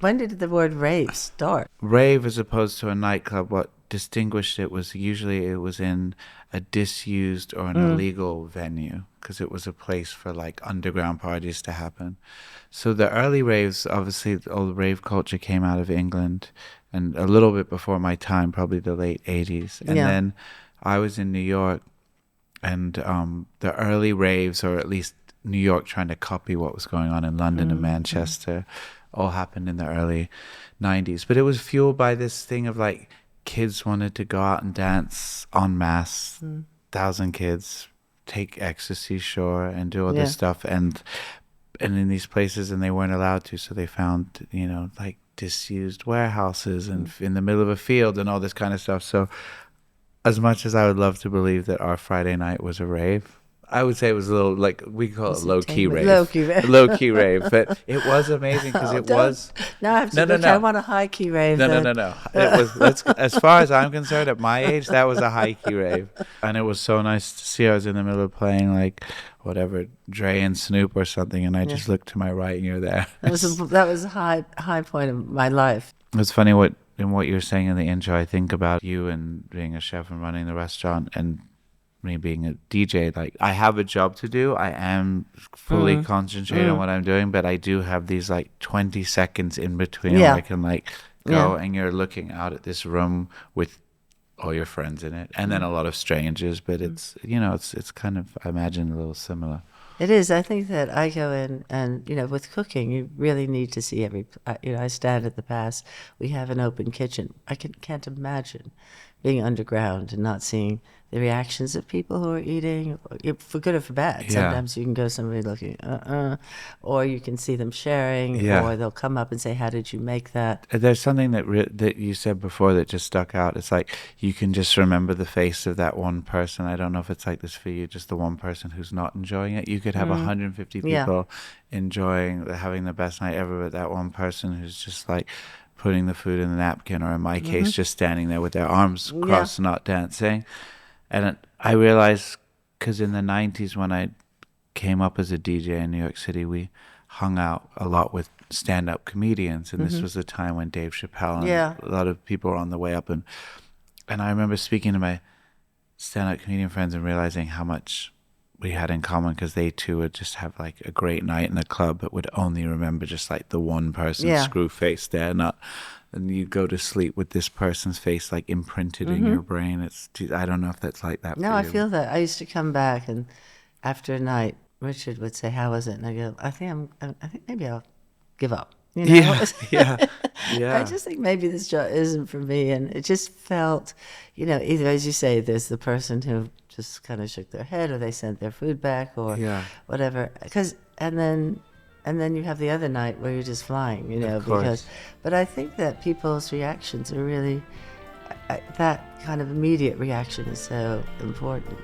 When did the word rave start? Rave, as opposed to a nightclub, what distinguished it was usually it was in a disused or an illegal venue, because it was a place for like underground parties to happen. So the early raves, obviously, all the rave culture came out of England, and a little bit before my time, probably the late 80s. And Yeah. then I was in New York, and the early raves, or at least New York trying to copy what was going on in London and Manchester, all happened in the early 90s. But it was fueled by this thing of like kids wanted to go out and dance en masse, 1,000 kids, take ecstasy, sure, and do all Yeah. this stuff. And in these places, and they weren't allowed to, so they found, like disused warehouses and in the middle of a field and all this kind of stuff. So as much as I would love to believe that our Friday night was a rave, I would say it was a little, like, we call it low-key rave. Low-key rave. Low-key rave. But it was amazing because it Don't- was... Now I have to No, look. no. I want a high key rave. No. then. It was, as far as I'm concerned, at my age, that was a high-key rave. And it was so nice to see. I was in the middle of playing, like, whatever, Dre and Snoop or something, and I just looked to my right and you're there. That was a high point of my life. It's funny what you're saying in the intro. I think about you and being a chef and running the restaurant, and me being a DJ. Like, I have a job to do. I am fully concentrated on what I'm doing, but I do have these like 20 seconds in between where I can like go, and you're looking out at this room with all your friends in it, and then a lot of strangers. But it's it's kind of, I imagine, a little similar. It is. I think that I go in and, with cooking, you really need to see I stand at the pass. We have an open kitchen. I can't imagine being underground and not seeing the reactions of people who are eating, for good or for bad. Yeah. Sometimes you can go somebody looking, or you can see them sharing, or they'll come up and say, how did you make that? There's something that you said before that just stuck out. It's like you can just remember the face of that one person. I don't know if it's like this for you, just the one person who's not enjoying it. You could have 150 people enjoying, having the best night ever, but that one person who's just like putting the food in the napkin, or in my case, just standing there with their arms crossed, not dancing. And I realized, because in the 90s when I came up as a DJ in New York City, we hung out a lot with stand-up comedians, and this was the time when Dave Chappelle and a lot of people were on the way up, and I remember speaking to my stand-up comedian friends and realizing how much we had in common, because they too would just have like a great night in the club, but would only remember just like the one person screw face there, and you go to sleep with this person's face like imprinted in your brain. I don't know if that's like that. No, for I you. feel that. I used to come back, and after a night, Richard would say, "How was it?" And I go, "I think maybe I'll give up." Yeah. I just think maybe this job isn't for me, and it just felt, either, as you say, there's the person who just kind of shook their head, or they sent their food back, or whatever. And then you have the other night where you're just flying, But I think that people's reactions are really, that kind of immediate reaction is so important,